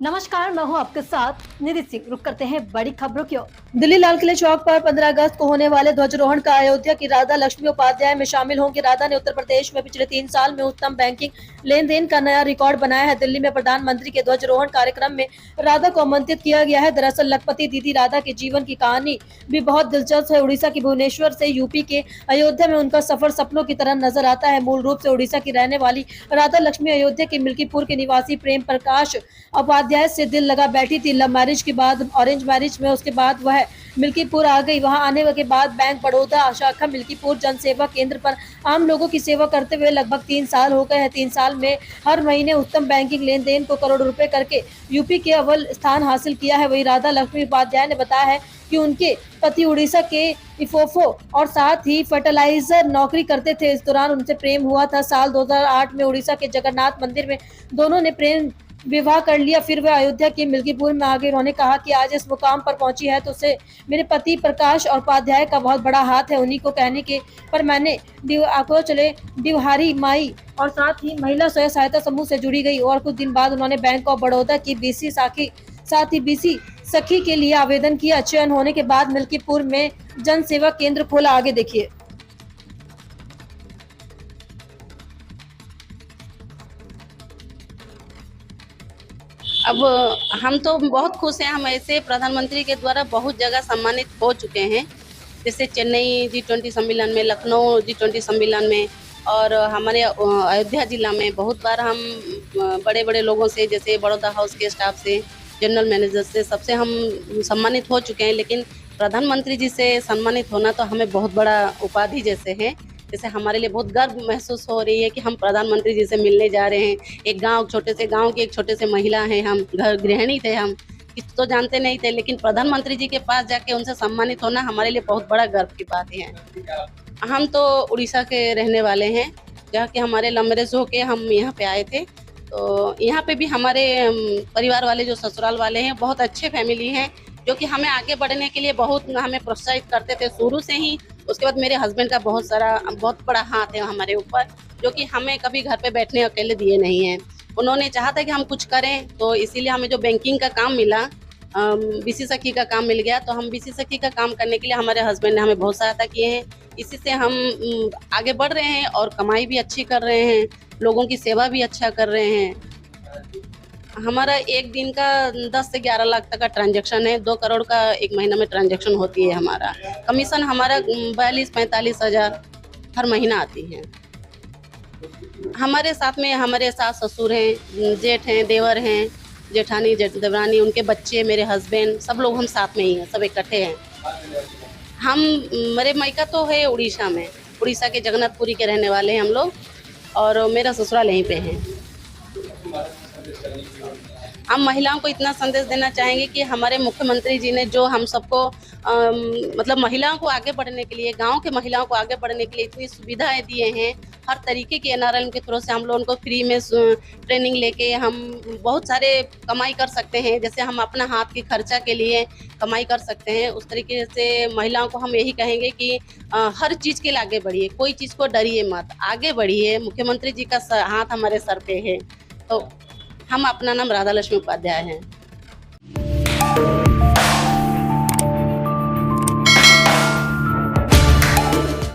नमस्कार, मैं हूं आपके साथ निधि सिंह। रुक करते हैं बड़ी खबरों की ओर। दिल्ली लाल किले चौक पर 15 अगस्त को होने वाले ध्वजारोहण का अयोध्या की राधा लक्ष्मी उपाध्याय में शामिल होंगी। राधा ने उत्तर प्रदेश में पिछले 3 साल में उत्तम बैंकिंग लेन देन का नया रिकॉर्ड बनाया है। दिल्ली में प्रधानमंत्री के ध्वजारोहण कार्यक्रम में राधा को आमंत्रित किया गया है। दरअसल लखपति दीदी राधा के जीवन की कहानी भी बहुत दिलचस्प है। उड़ीसा की भुवनेश्वर से यूपी के अयोध्या में उनका सफर सपनों की तरह नजर आता है। मूल रूप से उड़ीसा की रहने वाली राधा लक्ष्मी अयोध्या के मिल्कीपुर के निवासी प्रेम प्रकाश उपाध्याय से दिल लगा बैठी थी। लव मैरिज के बाद ऑरेंज मैरिज में उसके बाद वह मिल्कीपुर आ गई। वहां आने के बाद बैंक बड़ौदा शाखा मिल्कीपुर जन सेवा केंद्र पर आम लोगों की सेवा करते हुए लगभग 3 साल हो गए हैं। 3 साल में हर महीने उत्तम बैंकिंग लेन देन को करोड़ों रुपए करके यूपी के अव्वल स्थान हासिल किया है। वही राधा लक्ष्मी उपाध्याय ने बताया है कि उनके पति उड़ीसा के इफोफो और साथ ही फर्टिलाइजर नौकरी करते थे। इस दौरान उनसे प्रेम हुआ था। साल 2008 में उड़ीसा के जगन्नाथ मंदिर में दोनों ने प्रेम विवाह कर लिया। फिर वह अयोध्या के मिल्कीपुर में आ गए। उन्होंने कहा कि आज इस मुकाम पर पहुंची है तो उसे मेरे पति प्रकाश और उपाध्याय का बहुत बड़ा हाथ है। उन्हीं को कहने के पर मैंने दिवहारी माई और साथ ही महिला स्वयं सहायता समूह से जुड़ी गई। और कुछ दिन बाद उन्होंने बैंक ऑफ बड़ौदा की बीसी सखी के लिए आवेदन किया। चयन होने के बाद मिल्कीपुर में जन सेवा केंद्र खोला। आगे देखिए। अब हम तो बहुत खुश हैं। हम ऐसे प्रधानमंत्री के द्वारा बहुत जगह सम्मानित हो चुके हैं, जैसे चेन्नई G20 सम्मेलन में, लखनऊ G20 सम्मेलन में, और हमारे अयोध्या जिला में बहुत बार हम बड़े बड़े लोगों से, जैसे बड़ौदा हाउस के स्टाफ से, जनरल मैनेजर से, सबसे हम सम्मानित हो चुके हैं। लेकिन प्रधानमंत्री जी से सम्मानित होना तो हमें बहुत बड़ा उपाधि जैसे है। जैसे हमारे लिए बहुत गर्व महसूस हो रही है कि हम प्रधानमंत्री जी से मिलने जा रहे हैं। एक गांव, छोटे से गांव की एक छोटे से महिला हैं हम, घर गृहिणी थे हम, किस तो जानते नहीं थे, लेकिन प्रधानमंत्री जी के पास जाके उनसे सम्मानित होना हमारे लिए बहुत बड़ा गर्व की बात है। हम तो उड़ीसा के रहने वाले हैं, जहाँ के हमारे लव मैरिज होके हम यहाँ पे आए थे। तो यहाँ पे भी हमारे परिवार वाले, जो ससुराल वाले हैं, बहुत अच्छे फैमिली हैं, जो कि हमें आगे बढ़ने के लिए बहुत हमें प्रोत्साहित करते थे शुरू से ही। उसके बाद मेरे हस्बैंड का बहुत बड़ा हाथ है हमारे ऊपर, जो कि हमें कभी घर पे बैठने अकेले दिए नहीं हैं। उन्होंने चाहा था कि हम कुछ करें, तो इसीलिए हमें जो बैंकिंग का काम मिला, बीसी सखी का काम मिल गया, तो हम बीसी सखी का काम करने के लिए हमारे हस्बैंड ने हमें बहुत सहायता किए हैं। इसी से हम आगे बढ़ रहे हैं और कमाई भी अच्छी कर रहे हैं, लोगों की सेवा भी अच्छा कर रहे हैं। हमारा एक दिन का 10 से 11 लाख तक का ट्रांजैक्शन है। 2 करोड़ का एक महीना में ट्रांजैक्शन होती है। हमारा कमीशन हमारा 42-45 हज़ार हर महीना आती है। हमारे साथ में हमारे सास ससुर हैं, जेठ हैं, देवर हैं, जेठानी, देवरानी, उनके बच्चे, मेरे हस्बैंड, सब लोग हम साथ में ही हैं, सब इकट्ठे हैं। हम मेरे मायका तो है उड़ीसा में, उड़ीसा के जगन्नाथपुरी के रहने वाले हैं हम लोग, और मेरा ससुराल यहीं पे है। हम महिलाओं को इतना संदेश देना चाहेंगे कि हमारे मुख्यमंत्री जी ने जो हम सबको मतलब महिलाओं को आगे बढ़ने के लिए, गांव के महिलाओं को आगे बढ़ने के लिए इतनी सुविधाएं दिए हैं। हर तरीके के NRL के थ्रू से हम लोग उनको फ्री में ट्रेनिंग लेके हम बहुत सारे कमाई कर सकते हैं। जैसे हम अपना हाथ के खर्चा के लिए कमाई कर सकते हैं, उस तरीके से महिलाओं को हम यही कहेंगे कि हर चीज़ के लिए आगे बढ़िए, कोई चीज़ को डरिए मत, आगे बढ़िए। मुख्यमंत्री जी का हाथ हमारे सर पे है। तो हम, अपना नाम राधा लक्ष्मी उपाध्याय है।